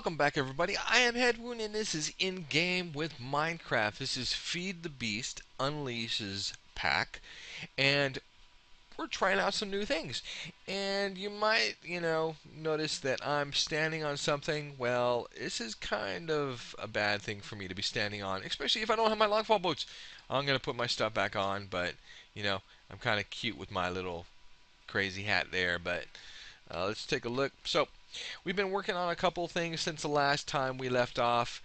Welcome back, everybody. I am Headwound, and this is In Game with Minecraft. This is Feed the Beast Unleashes pack, and we're trying out some new things. And you might, notice that I'm standing on something. Well, this is kind of a bad thing for me to be standing on, especially if I don't have my longfall boots. I'm gonna put my stuff back on, but I'm kind of cute with my little crazy hat there. But let's take a look. So, we've been working on a couple things since the last time we left off.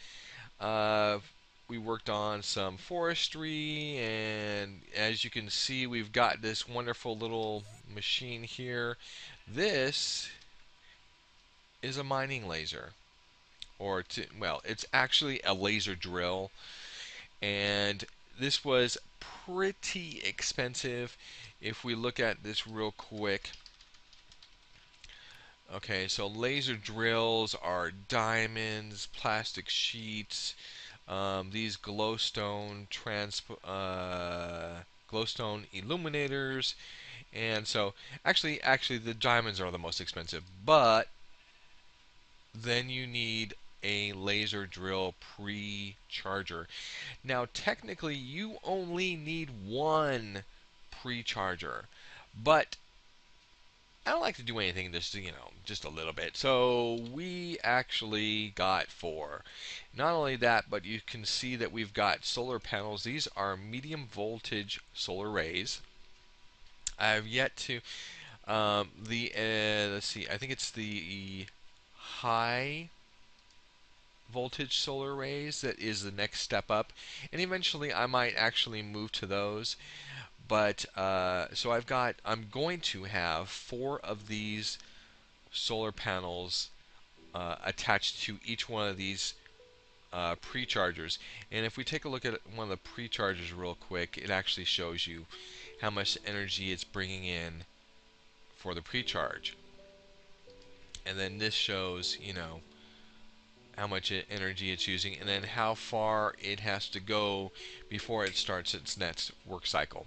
Uh, we worked on some forestry, and as you can see, we've got this wonderful little machine here. This is a mining laser, well, it's actually a laser drill, and this was pretty expensive. If we look at this real quick, okay, so laser drills are diamonds, plastic sheets, these glowstone illuminators, and so actually the diamonds are the most expensive, but then you need a laser drill pre-charger. Now technically you only need one pre-charger, but I don't like to do anything just a little bit. So we actually got four. Not only that, but you can see that we've got solar panels. These are medium voltage solar arrays. I have yet to let's see. I think it's the high voltage solar arrays that is the next step up, and eventually I might actually move to those. But so I'm going to have four of these solar panels attached to each one of these pre-chargers. And if we take a look at one of the pre-chargers real quick, it actually shows you how much energy it's bringing in for the pre-charge. And then this shows, how much energy it's using, and then how far it has to go before it starts its next work cycle.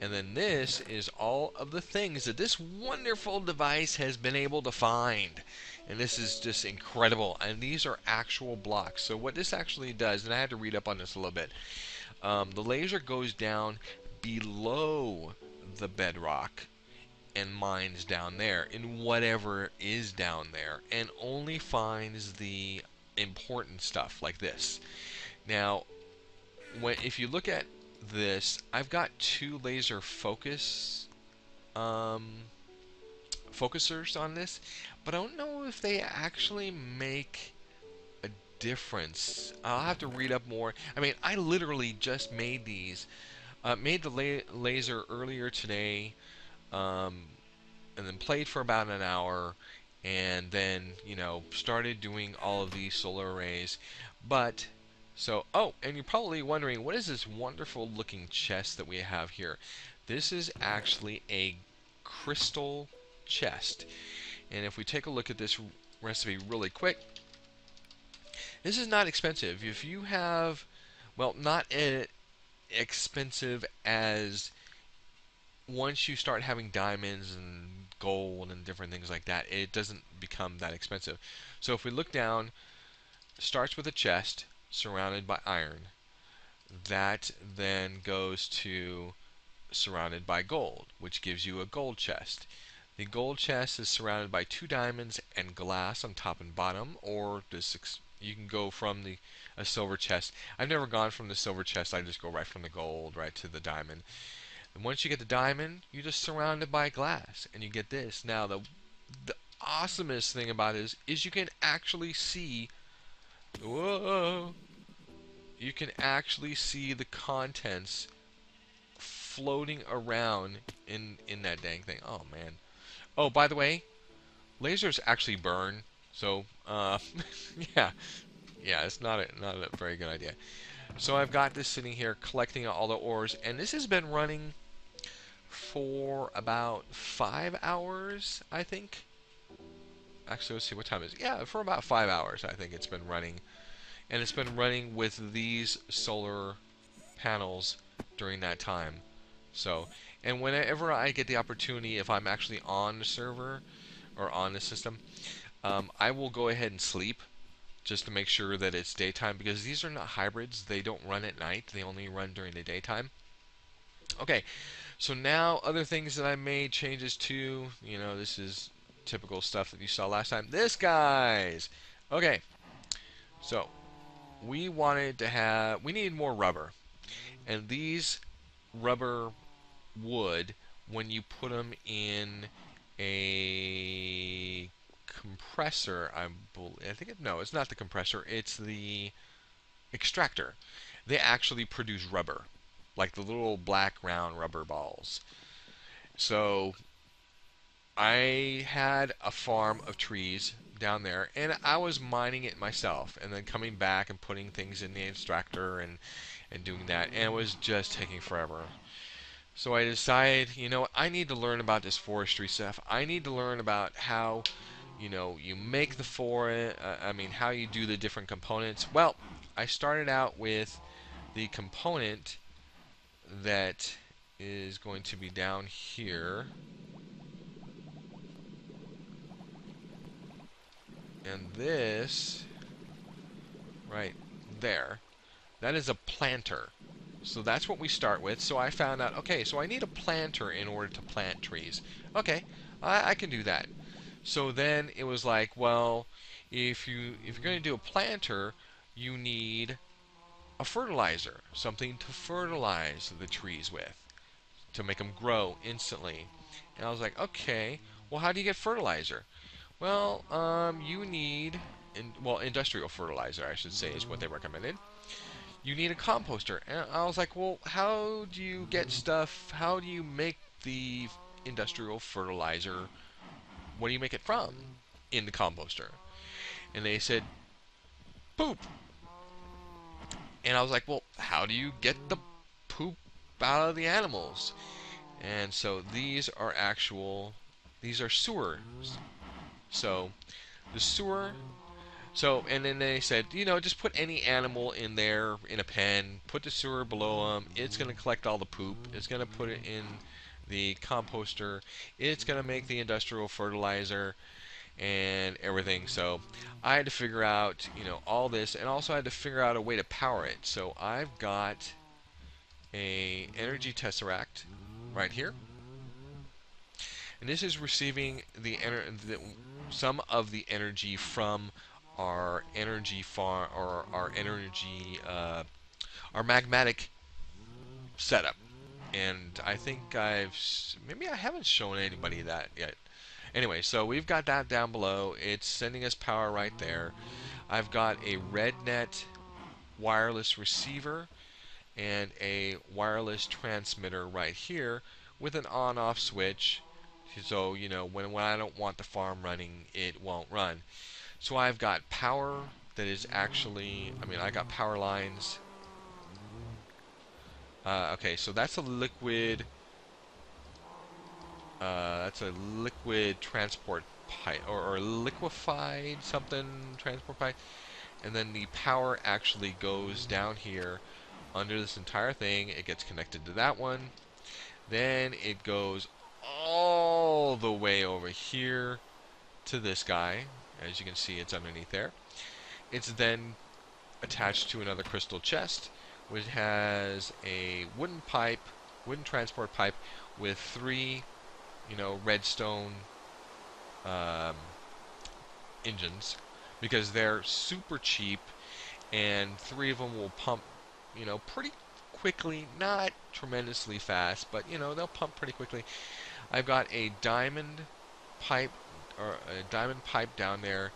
And then this is all of the things that this wonderful device has been able to find. And this is just incredible. And these are actual blocks. So what this actually does, and I had to read up on this a little bit, the laser goes down below the bedrock and mines down there in whatever is down there, and only finds the important stuff like this. Now, if you look at this, I've got two laser focusers on this, but I don't know if they actually make a difference. I'll have to read up more. I mean, I literally just made these, made the laser earlier today, and then played for about an hour, and then started doing all of these solar arrays. But oh, and you're probably wondering, what is this wonderful looking chest that we have here? This is actually a crystal chest. And if we take a look at this recipe really quick, this is not expensive. If you have, well, not expensive as once you start having diamonds and gold and different things like that, it doesn't become that expensive. So if we look down, it starts with a chest surrounded by iron. That then goes to surrounded by gold, which gives you a gold chest. The gold chest is surrounded by two diamonds and glass on top and bottom, or you can go from a silver chest. I've never gone from the silver chest. I just go right from the gold right to the diamond. And once you get the diamond, you're just surrounded by glass, and you get this. Now, the awesomest thing about it is you can actually see. Whoa! You can actually see the contents floating around in that dang thing. Oh man! Oh, by the way, lasers actually burn. So, yeah, it's not a very good idea. So I've got this sitting here collecting all the ores, and this has been running for about 5 hours, I think. Actually, let's see, what time is it? Yeah, for about 5 hours, I think it's been running. And it's been running with these solar panels during that time. So, and whenever I get the opportunity, if I'm actually on the server or on the system, I will go ahead and sleep just to make sure that it's daytime, because these are not hybrids. They don't run at night. They only run during the daytime. Okay, so now other things that I made changes to. This is typical stuff that you saw last time. This, guys. Okay, so we needed more rubber. And these rubber wood, when you put them in a compressor, I think no, it's not the compressor, it's the extractor. They actually produce rubber, like the little black round rubber balls. So I had a farm of trees down there, and I was mining it myself, and then coming back and putting things in the extractor and doing that, and it was just taking forever. So I decided, I need to learn about this forestry stuff. I need to learn about how, you make the forest. How you do the different components. Well, I started out with the component that is going to be down here, and this right there. That is a planter. So that's what we start with. So I found out, okay, so I need a planter in order to plant trees. Okay, I can do that. So then it was like, well, if you're going to do a planter, you need a fertilizer, something to fertilize the trees with, to make them grow instantly. And I was like, okay, well, how do you get fertilizer? Well, you need, industrial fertilizer, I should say, is what they recommended. You need a composter. And I was like, well, how do you get stuff? How do you make the industrial fertilizer? What do you make it from in the composter? And they said, poop. And I was like, well, how do you get the poop out of the animals? And so these are sewers. So the sewer. So, and then they said, just put any animal in there in a pen, put the sewer below them. It's going to collect all the poop. It's going to put it in the composter. It's going to make the industrial fertilizer and everything. So I had to figure out, all this, and also I had to figure out a way to power it. So I've got a energy tesseract right here. And this is receiving some of the energy from our energy farm, or our magmatic setup. And I think maybe I haven't shown anybody that yet. Anyway, so we've got that down below. It's sending us power right there. I've got a RedNet wireless receiver and a wireless transmitter right here with an on-off switch. So, when I don't want the farm running, it won't run. So I've got power that is actually, I got power lines. Okay, so that's a liquid. That's a liquid transport pipe, or liquefied something transport pipe. And then the power actually goes down here under this entire thing. It gets connected to that one. Then it goes all the way over here to this guy. As you can see, it's underneath there. It's then attached to another crystal chest, which has a wooden transport pipe with 3, redstone engines, because they're super cheap, and 3 of them will pump, pretty quickly, not tremendously fast, but they'll pump pretty quickly. I've got a diamond pipe down there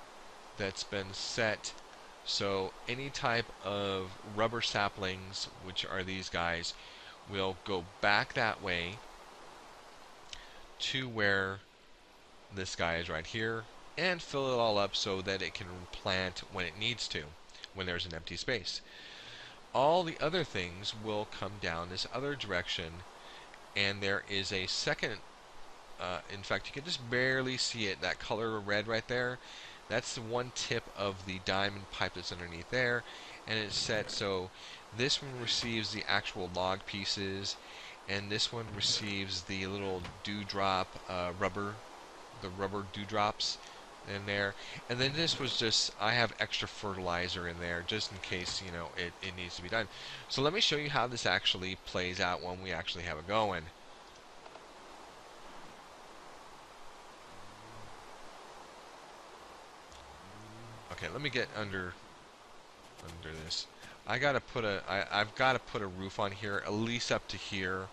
that's been set, so any type of rubber saplings, which are these guys, will go back that way to where this guy is right here, and fill it all up so that it can plant when it needs to, when there's an empty space. All the other things will come down this other direction, and there is a second, in fact, you can just barely see it, that color red right there. That's the one tip of the diamond pipe that's underneath there, and it's set so this one receives the actual log pieces, and this one receives the little dewdrop rubber, the rubber dewdrops in there. And then this was just, I have extra fertilizer in there just in case, you know, it needs to be done. So let me show you how this actually plays out when we actually have it going. Okay, let me get under this. I've got to put a roof on here, at least up to here,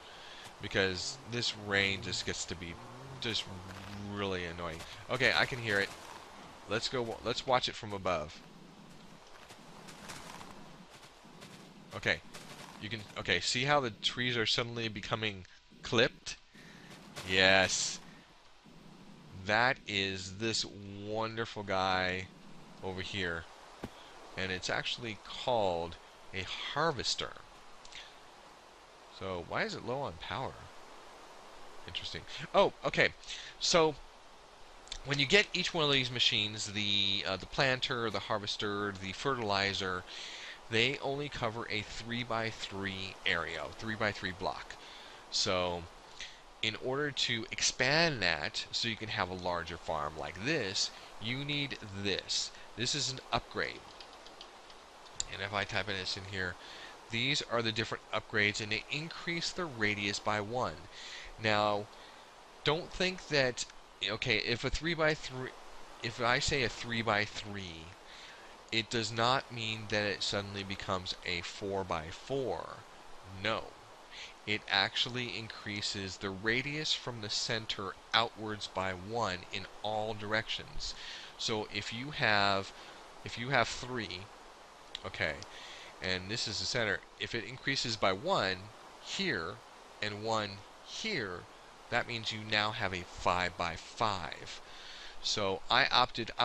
because this rain just gets to be just really annoying. Okay, I can hear it. Let's go. Let's watch it from above. Okay, you can. Okay, see how the trees are suddenly becoming clipped? Yes, that is this wonderful guy over here, and it's actually called a harvester. So why is it low on power? Interesting. Oh, okay. So when you get each one of these machines, the planter, the harvester, the fertilizer, they only cover a 3x3 area, 3x3 block. So in order to expand that so you can have a larger farm like this, you need this. This is an upgrade. And if I type this in here, these are the different upgrades, and they increase the radius by 1. Now, don't think that, okay, if a 3x3, if I say a 3x3, it does not mean that it suddenly becomes a 4x4. No. It actually increases the radius from the center outwards by 1 in all directions. So if you have 3, okay, and this is the center, if it increases by 1 here and 1 here, that means you now have a 5x5. So I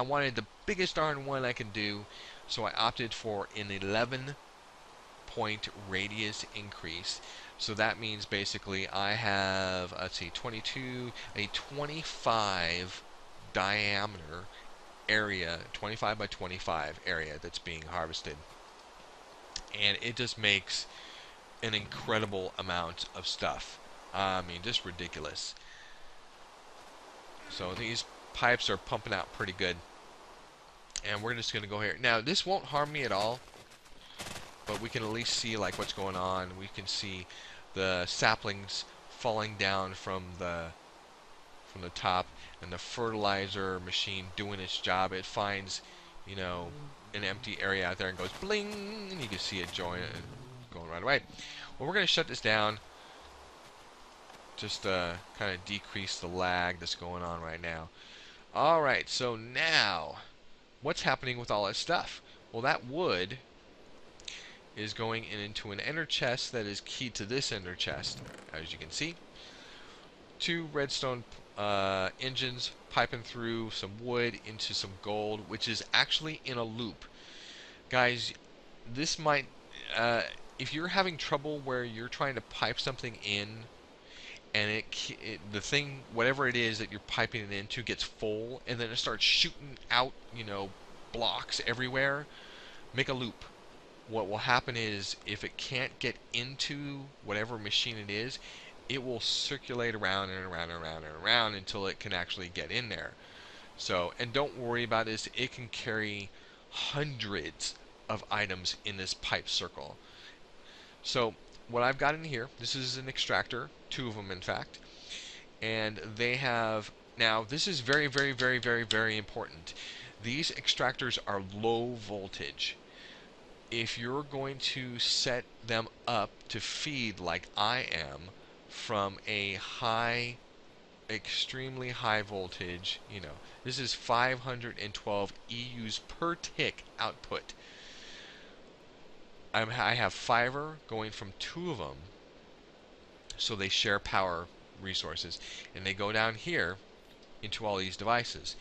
wanted the biggest darn one I can do, so I opted for an 11 point radius increase. So that means basically I have, let's see, 22, a 25 diameter area, 25 by 25 area that's being harvested. And it just makes an incredible amount of stuff. I mean, just ridiculous. So these pipes are pumping out pretty good. And we're just going to go here. Now, this won't harm me at all, but we can at least see like what's going on. We can see the saplings falling down from the top, and the fertilizer machine doing its job. It finds, you know, an empty area out there and goes bling, and you can see it going right away. Well, we're going to shut this down just to kind of decrease the lag that's going on right now. Alright, so now what's happening with all that stuff? Well, that wood is going into an ender chest that is keyed to this ender chest, as you can see. 2 redstone engines piping through some wood into some gold, which is actually in a loop. Guys, this might, if you're having trouble where you're trying to pipe something in, and the thing, whatever it is that you're piping it into, gets full, and then it starts shooting out, you know, blocks everywhere, make a loop. What will happen is, if it can't get into whatever machine it is, it will circulate around and around and around and around until it can actually get in there. So, and don't worry about this, it can carry hundreds of items in this pipe circle. So, what I've got in here, this is an extractor, 2 of them in fact, and they have, now this is very, very, very, very, very important. These extractors are low voltage. If you're going to set them up to feed like I am from a high, extremely high voltage, you know, this is 512 EUs per tick output. I have fiber going from 2 of them, so they share power resources, and they go down here into all these devices.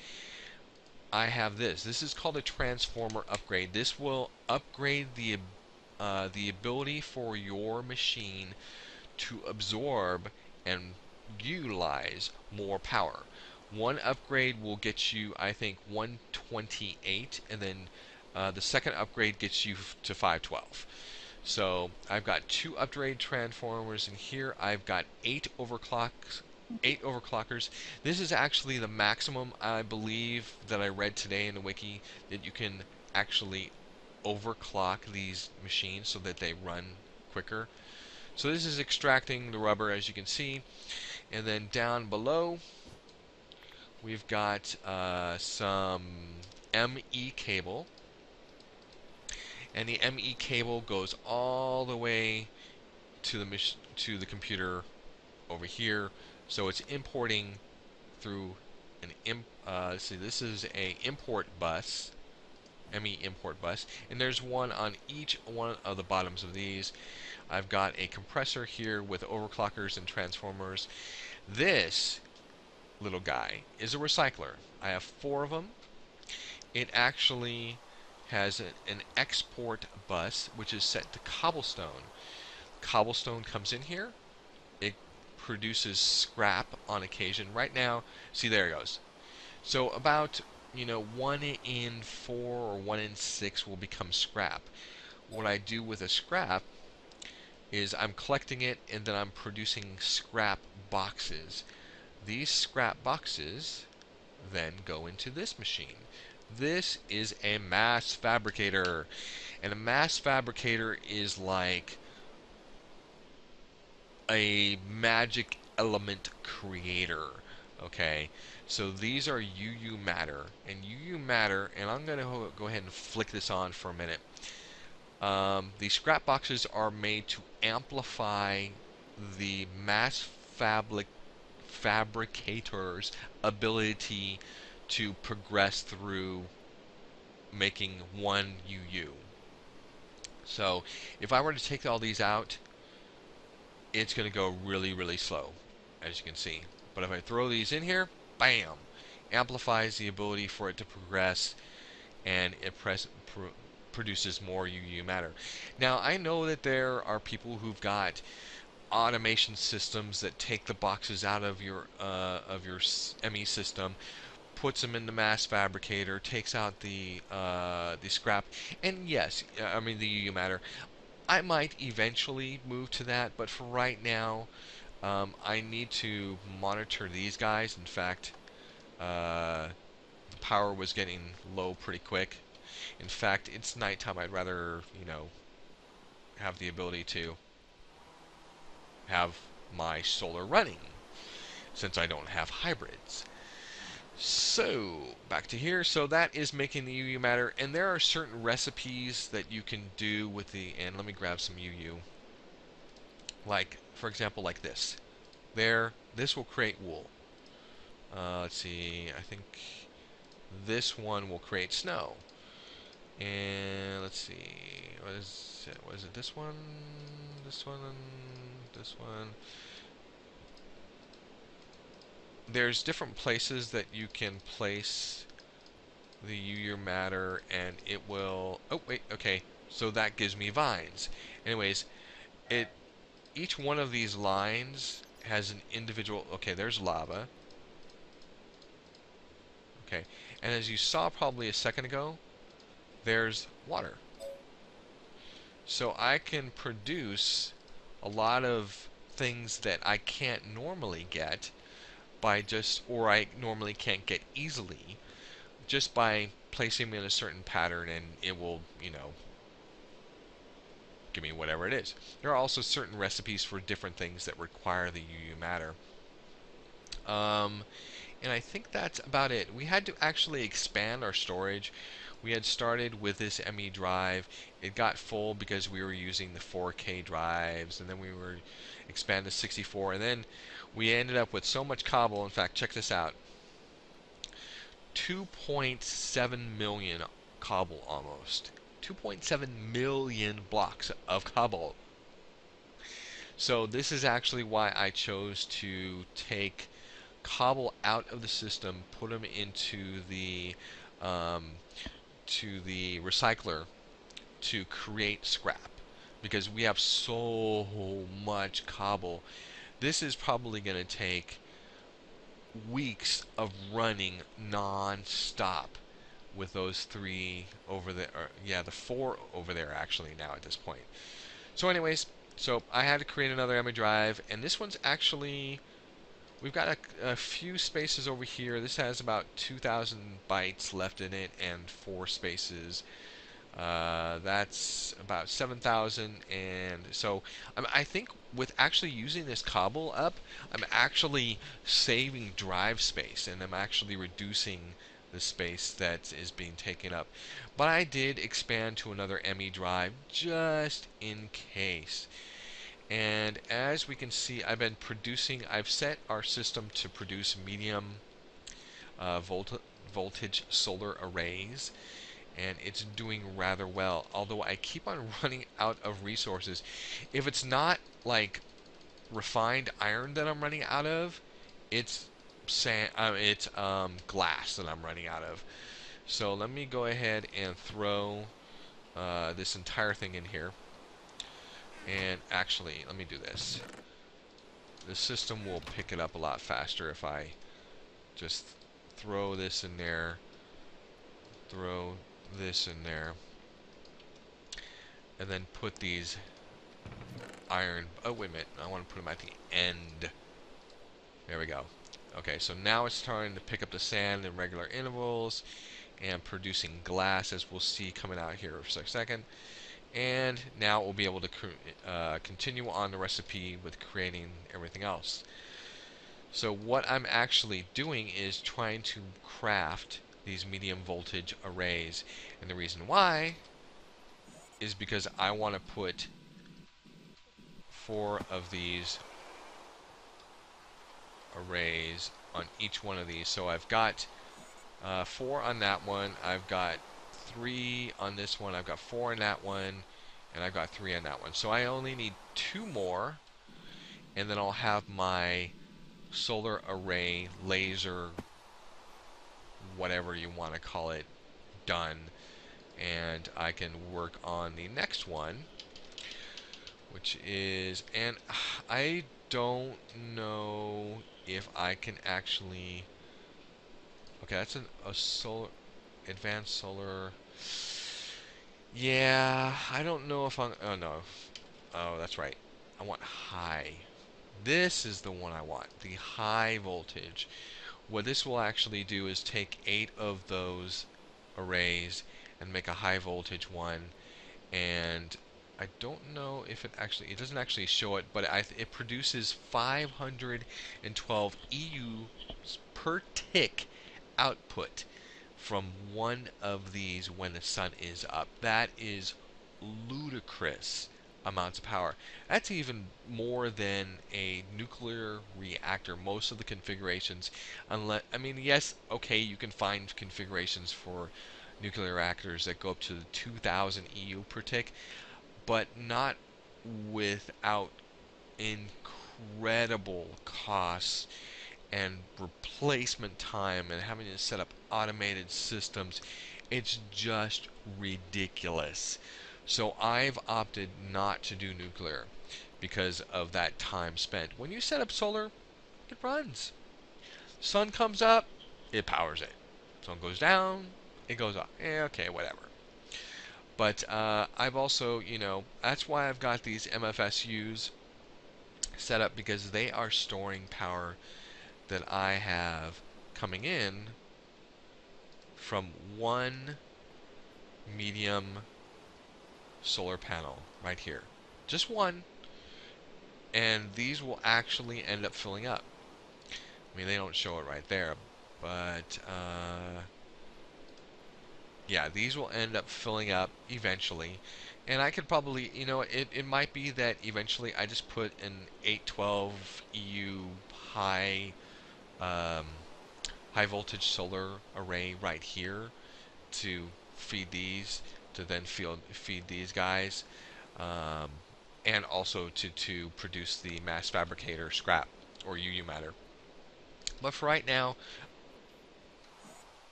I have this. This is called a transformer upgrade. This will upgrade the ability for your machine to absorb and utilize more power. One upgrade will get you, I think, 128, and then the second upgrade gets you to 512. So I've got 2 upgrade transformers in here. I've got 8 overclocks 8 overclockers. This is actually the maximum, I believe, that I read today in the wiki, that you can actually overclock these machines so that they run quicker. So this is extracting the rubber, as you can see. And then down below, we've got some ME cable. And the ME cable goes all the way to the computer over here. So it's importing through an see, this is a import bus, ME import bus, and there's one on each one of the bottoms of these. I've got a compressor here with overclockers and transformers. This little guy is a recycler. I have 4 of them. It actually has an export bus which is set to cobblestone. Cobblestone comes in here. It produces scrap on occasion. Right now, see, there it goes. So about 1 in 4 or 1 in 6 will become scrap. What I do with a scrap is I'm collecting it and then I'm producing scrap boxes. These scrap boxes then go into this machine. This is a mass fabricator, and a mass fabricator is like a magic element creator. Okay, so these are UU matter, and UU matter, and I'm going to go ahead and flick this on for a minute. These scrap boxes are made to amplify the mass fabricator's ability to progress through making one UU. So if I were to take all these out, it's going to go really, really slow, as you can see. But if I throw these in here, bam, amplifies the ability for it to progress, and it produces more UU matter. Now, I know that there are people who've got automation systems that take the boxes out of your ME system, puts them in the mass fabricator, takes out the scrap, and yes, I mean the UU matter. I might eventually move to that, but for right now, I need to monitor these guys. In fact, the power was getting low pretty quick. In fact, it's nighttime. I'd rather, have the ability to have my solar running, since I don't have hybrids. So, back to here. So that is making the UU matter, and there are certain recipes that you can do with the, and let me grab some UU. Like, for example, like this. This will create wool. Let's see, I think this one will create snow. And let's see, what is it? What is it? This one, this one, this one. There's different places that you can place the UU matter, and it will. Oh wait, okay. So that gives me vines. Anyways, each one of these lines has an individual. Okay, there's lava. Okay, and as you saw probably a second ago, there's water. So I can produce a lot of things that I can't normally get or I normally can't get easily, just by placing them in a certain pattern, and it will, give me whatever it is. There are also certain recipes for different things that require the UU matter. And I think that's about it. We had to actually expand our storage. We had started with this ME drive. It got full because we were using the 4K drives, and then we were expanded to 64, and then we ended up with so much cobble. In fact, check this out. 2.7 million cobble almost. 2.7 million blocks of cobble. So this is actually why I chose to take cobble out of the system, put them into the recycler to create scrap, because we have so much cobble. This is probably going to take weeks of running non-stop with those 3 over there. Yeah, the 4 over there actually now at this point. So anyways, so I had to create another ME drive, and this one's actually we've got a few spaces over here. This has about 2,000 bytes left in it, and 4 spaces. That's about 7,000, and so I think with actually using this cobble up, I'm actually saving drive space, and I'm actually reducing the space that is being taken up. But I did expand to another ME drive just in case. And as we can see, I've set our system to produce medium voltage solar arrays, and it's doing rather well. Although I keep on running out of resources. If it's not like refined iron that I'm running out of, it's glass that I'm running out of. So let me go ahead and throw this entire thing in here. And actually, let me do this. The system will pick it up a lot faster if I just throw this in there, throw this in there, and then put these iron. Oh, wait a minute. I want to put them at the end. There we go. Okay, so now it's starting to pick up the sand in regular intervals and producing glass, as we'll see coming out here for a second. And now we'll be able to continue on the recipe with creating everything else. So what I'm actually doing is trying to craft these medium voltage arrays. And the reason why is because I want to put 4 of these arrays on each one of these. So I've got 4 on that one, I've got 3 on this one, I've got 4 on that one, and I've got 3 on that one. So I only need 2 more, and then I'll have my solar array laser, whatever you want to call it, done. And I can work on the next one, which is, and I don't know if I can actually, okay, that's a solar, advanced solar, yeah, I don't know if I'm, oh no, oh that's right, I want high. This is the one I want, the high voltage. What this will actually do is take 8 of those arrays and make a high voltage one, and I don't know if it actually, it doesn't actually show it, but it produces 512 EU per tick output from one of these when the sun is up. That is ludicrous amounts of power. That's even more than a nuclear reactor. Most of the configurations, unless, I mean, yes, okay, you can find configurations for nuclear reactors that go up to 2,000 EU per tick, but not without incredible costs and replacement time and having to set up automated systems. It's just ridiculous. So I've opted not to do nuclear because of that time spent. When you set up solar, it runs. Sun comes up, it powers it. Sun goes down, it goes up. Okay, whatever. But I've also, that's why I've got these MFSUs set up, because they are storing power that I have coming in from one medium solar panel right here. Just one. And these will actually end up filling up. I mean, they don't show it right there, but yeah, these will end up filling up eventually. And I could probably, it might be that eventually I just put an 812 EU high high voltage solar array right here to feed these, to then feed these guys, and also to produce the mass fabricator scrap or UU matter. But for right now,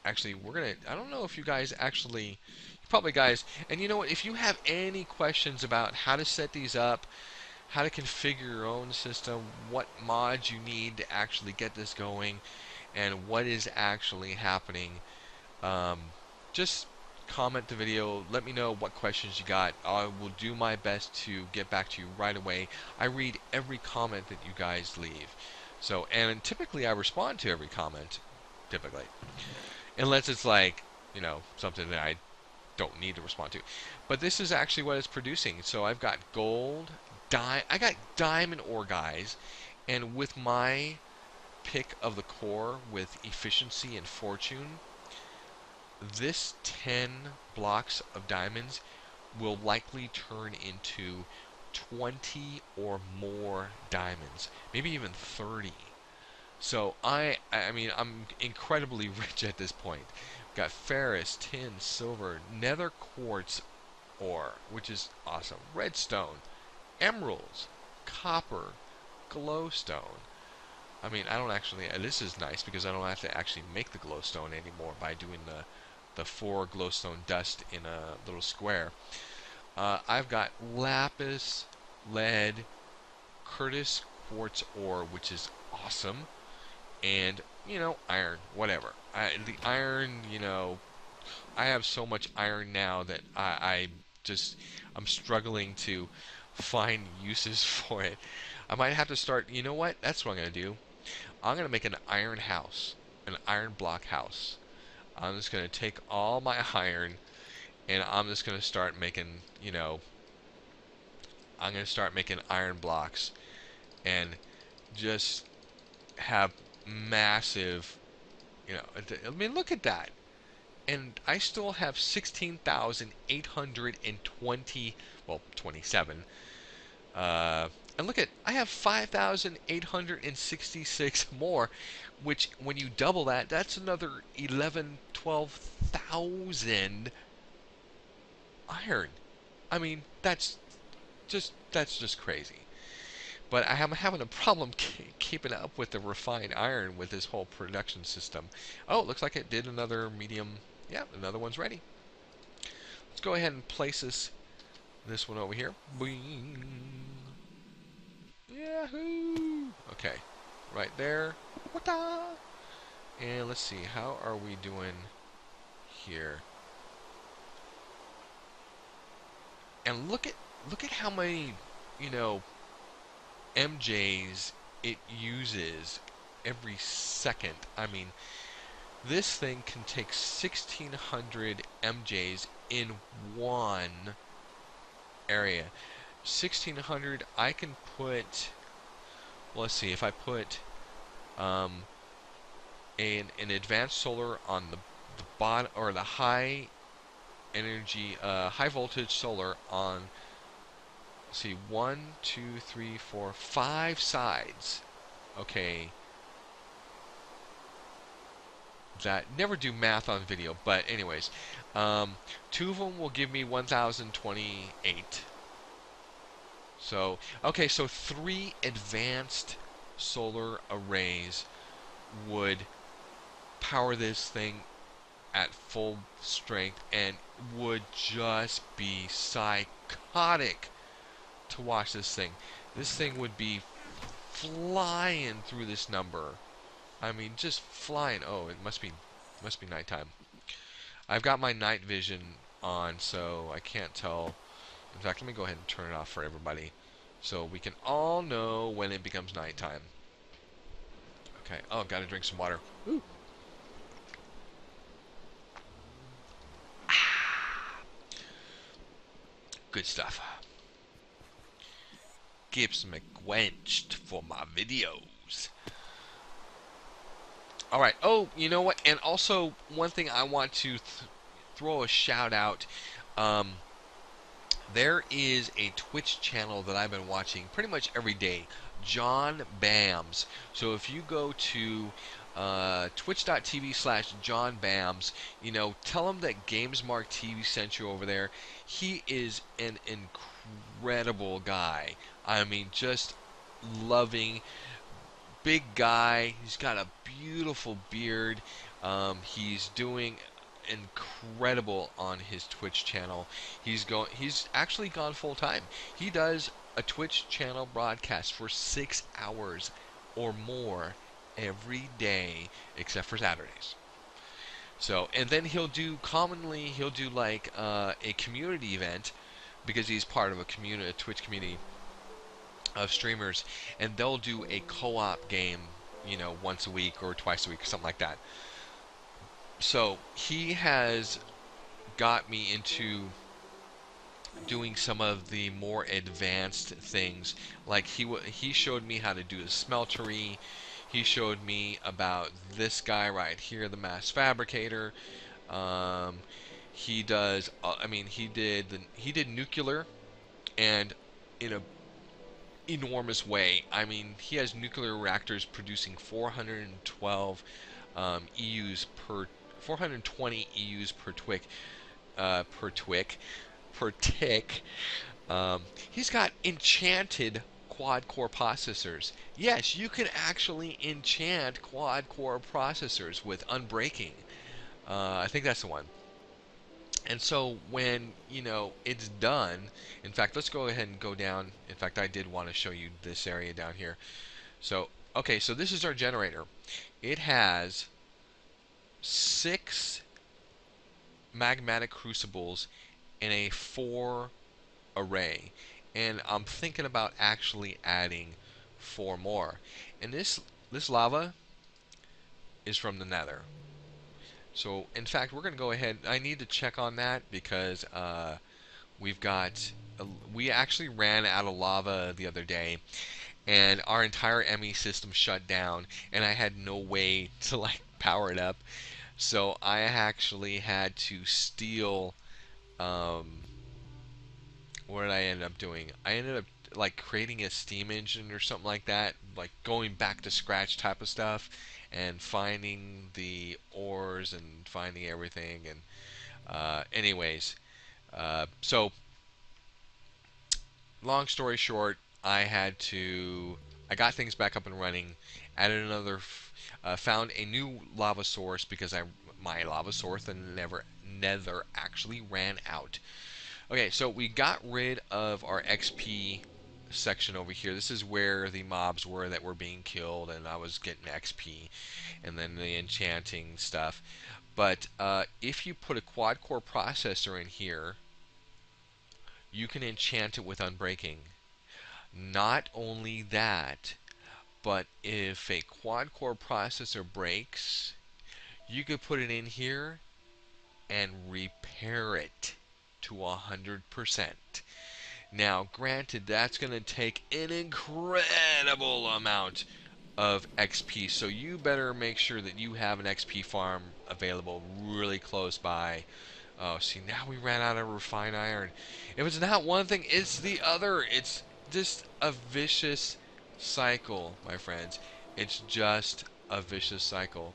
actually, I don't know if you guys actually, probably guys, and you know what, if you have any questions about how to set these up, how to configure your own system, what mods you need to actually get this going, and what is actually happening, just comment the video, let me know what questions you got. I will do my best to get back to you right away. I read every comment that you guys leave. So, and typically I respond to every comment, typically, unless it's like, something that I don't need to respond to. But this is actually what it's producing. So I've got gold, I got diamond ore, guys, and with my pick of the core with efficiency and fortune, this 10 blocks of diamonds will likely turn into 20 or more diamonds, maybe even 30. So I mean, I'm incredibly rich at this point. Got ferrous, tin, silver, nether quartz ore, which is awesome. Redstone, emeralds, copper, glowstone. I mean, I don't actually. This is nice because I don't have to actually make the glowstone anymore by doing the 4 glowstone dust in a little square. I've got lapis, lead, Curtis quartz ore, which is awesome, and iron, whatever. The iron, I have so much iron now that I'm struggling to find uses for it. I might have to start. You know what? That's what I'm gonna do. I'm gonna make an iron house, an iron block house. I'm just gonna take all my iron and I'm just gonna start making. I'm gonna start making iron blocks and just have massive. I mean, look at that. And I still have 16,820, well, 27. And look at, I have 5,866 more, which when you double that, that's another 11, 12,000 iron. I mean, that's just crazy. But I'm having a problem keeping up with the refined iron with this whole production system. Oh, it looks like it did another medium. Yeah, another one's ready. Let's go ahead and place this one over here. Boing. Yahoo! Okay, right there. Wata! And let's see, how are we doing here? And look at how many, MJs it uses every second. I mean, this thing can take 1600 MJs in one area. 1600, I can put, well, let's see, if I put an advanced solar on the bottom, or the high energy, high voltage solar on, let's see, 1, 2, 3, 4, 5 sides. Okay, that never do math on video, but anyways, 2 of them will give me 1028. So okay, so 3 advanced solar arrays would power this thing at full strength and would just be psychotic to watch this thing. This thing would be flying through this number. I mean, just flying. Oh, it must be nighttime. I've got my night vision on, so I can't tell. In fact, let me go ahead and turn it off for everybody, so we can all know when it becomes nighttime. Okay. Oh, gotta drink some water. Ooh. Good stuff. Keeps me quenched for my videos. Alright, oh, you know what? And also, one thing I want to throw a shout out. There is a Twitch channel that I've been watching pretty much every day. John Bams. So if you go to twitch.tv/John Bams, tell him that GamesMark TV sent you over there. He is an incredible guy. I mean, just loving, big guy. He's got a beautiful beard. He's doing incredible on his Twitch channel. He's actually gone full time. He does a Twitch channel broadcast for 6 hours or more every day except for Saturdays. So, and then he'll do like a community event, because he's part of a Twitch community. of streamers, and they'll do a co-op game, once a week or twice a week, or something like that. So he has got me into doing some of the more advanced things. Like he showed me how to do a smeltery. He showed me about this guy right here, the mass fabricator. Um, he does. I mean, he did nuclear, and in a enormous way. I mean, he has nuclear reactors producing 412 EUs per 420 EUs per twick per twick per tick. He's got enchanted quad core processors. Yes, you can actually enchant quad core processors with unbreaking. I think that's the one. And so when, it's done, in fact, let's go ahead and go down. In fact, I did want to show you this area down here. So, okay, so this is our generator. It has 6 magmatic crucibles in a 4 array. And I'm thinking about actually adding 4 more. And this lava is from the nether. So, in fact, we're going to go ahead. I need to check on that because we've got we actually ran out of lava the other day, and our entire ME system shut down, and I had no way to like power it up. So I actually had to steal. What did I end up doing? I ended up like creating a steam engine or something like that, like going back to scratch type of stuff, and finding the ores and finding everything. And anyways, so long story short, I got things back up and running, added another, found a new lava source because my lava source and nether actually ran out. Okay, so we got rid of our XP section over here. This is where the mobs were that were being killed, and I was getting XP, and then the enchanting stuff. But if you put a quad core processor in here, you can enchant it with unbreaking. Not only that, but if a quad core processor breaks, you could put it in here and repair it to 100%. Now, granted, that's going to take an incredible amount of XP, so you better make sure that you have an XP farm available really close by. Oh, see, now we ran out of refined iron. If it's not one thing, it's the other. It's just a vicious cycle, my friends. It's just a vicious cycle.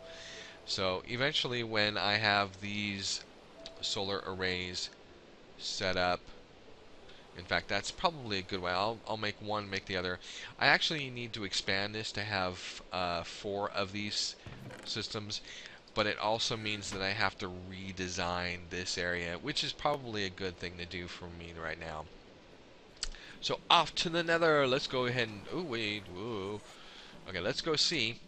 So eventually, when I have these solar arrays set up, in fact, that's probably a good way. I'll make one, make the other. I actually need to expand this to have 4 of these systems, but it also means that I have to redesign this area, which is probably a good thing to do for me right now. So off to the nether. Let's go ahead and... Oh, wait. Whoa. Okay, let's go see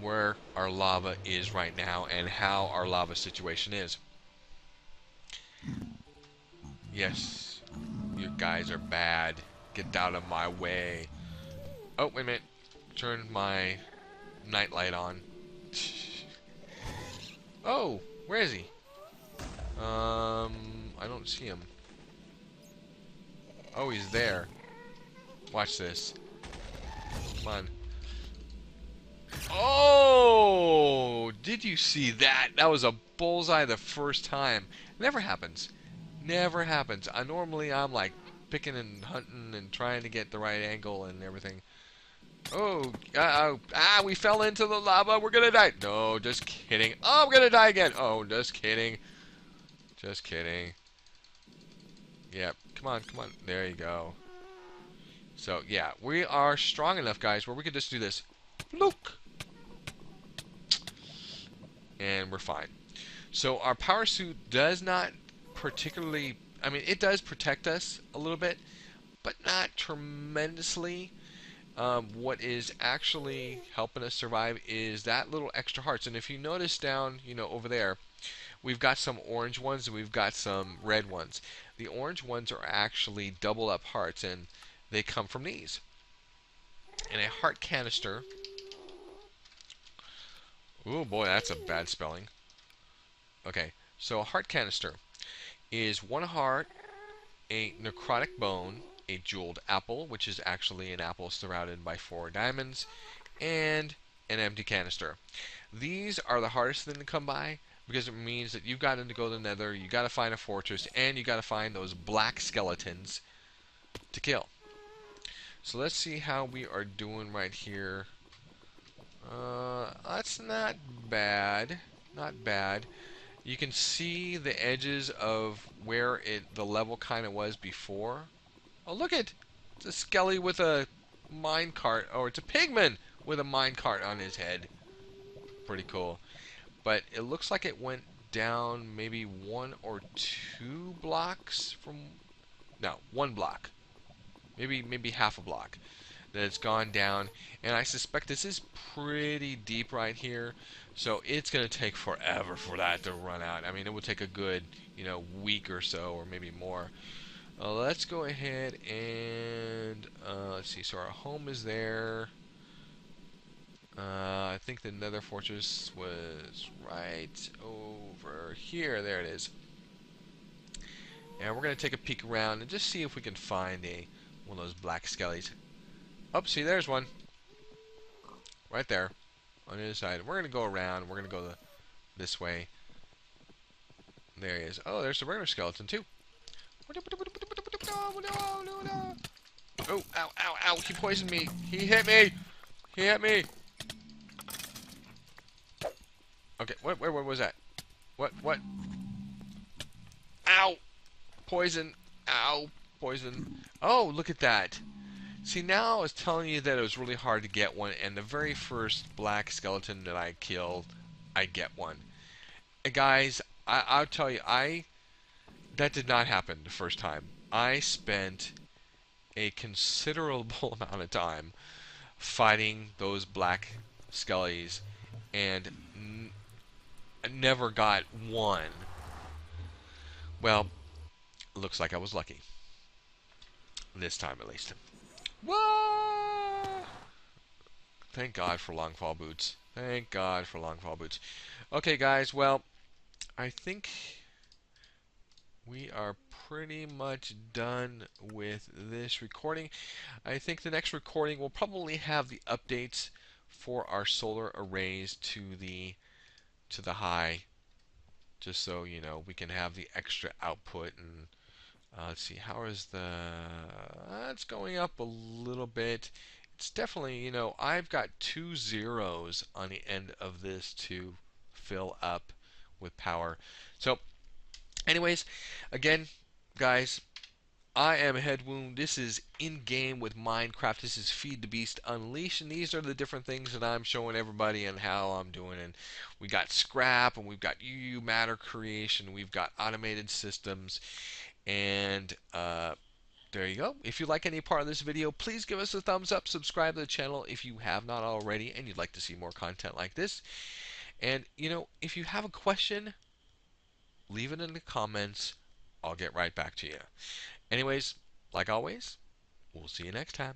where our lava is right now and how our lava situation is. Yes, you guys are bad. Get out of my way. Oh, wait a minute. Turn my nightlight on. Oh, where is he? I don't see him. Oh, he's there. Watch this. Come on. Oh, did you see that? That was a bullseye the first time. Never happens. Never happens. I'm like picking and hunting and trying to get the right angle and everything. Oh, we fell into the lava. We're gonna die. No, just kidding. Oh, I'm gonna die again. Oh, just kidding. Just kidding. Yep. Come on, come on. There you go. So, yeah, we are strong enough, guys, where we can just do this. Look. And we're fine. So, our power suit does not particularly... I mean, it does protect us a little bit, but not tremendously. What is actually helping us survive is that little extra hearts. And if you notice down, over there, we've got some orange ones and we've got some red ones. The orange ones are actually double up hearts, and they come from these. And a heart canister. Oh boy, that's a bad spelling. Okay, so a heart canister is one heart, a necrotic bone, a jeweled apple, which is actually an apple surrounded by 4 diamonds, and an empty canister. These are the hardest thing to come by because it means that you've got to go to the nether, you got to find a fortress, and you got to find those black skeletons to kill. So let's see how we are doing right here. That's not bad. Not bad. You can see the edges of where the level kind of was before. Oh, look at it's a skelly with a minecart, or it's a pigman with a minecart on his head. Pretty cool. But it looks like it went down maybe 1 or 2 blocks from. No, 1 block. Maybe half a block. That it's gone down, and I suspect this is pretty deep right here, so it's going to take forever for that to run out. I mean, it would take a good, week or so, or maybe more. Let's go ahead and let's see. So our home is there. I think the Nether Fortress was right over here. There it is. And we're going to take a peek around and just see if we can find one of those black skellies. Oh, see, there's one. Right there. On the other side. We're going to go around. We're going to go this way. There he is. Oh, there's the regular skeleton, too. Oh, ow, ow, ow. He poisoned me. He hit me. He hit me. Okay, what was that? What? Ow. Poison. Ow. Poison. Oh, look at that. See, now I was telling you that it was really hard to get one, and the very first black skeleton that I killed, I get one. Guys, I'll tell you, that did not happen the first time. I spent a considerable amount of time fighting those black skellies, and never got one. Well, looks like I was lucky. This time, at least. Whoa! Thank God for long fall boots. Thank God for long fall boots. Okay, guys, well, I think we are pretty much done with this recording. I think the next recording will probably have the updates for our solar arrays to the high, just so we can have the extra output. And let's see, how is it's going up a little bit. It's definitely, I've got 2 zeros on the end of this to fill up with power. So anyways, again, guys, I am Headwound. This is in-game with Minecraft. This is Feed the Beast Unleashed, and these are the different things that I'm showing everybody and how I'm doing. And we got scrap, and we've got UU matter creation, we've got automated systems, and there you go. If you like any part of this video, please give us a thumbs up. Subscribe to the channel if you have not already and you'd like to see more content like this. And, if you have a question, leave it in the comments. I'll get right back to you. Anyways, like always, we'll see you next time.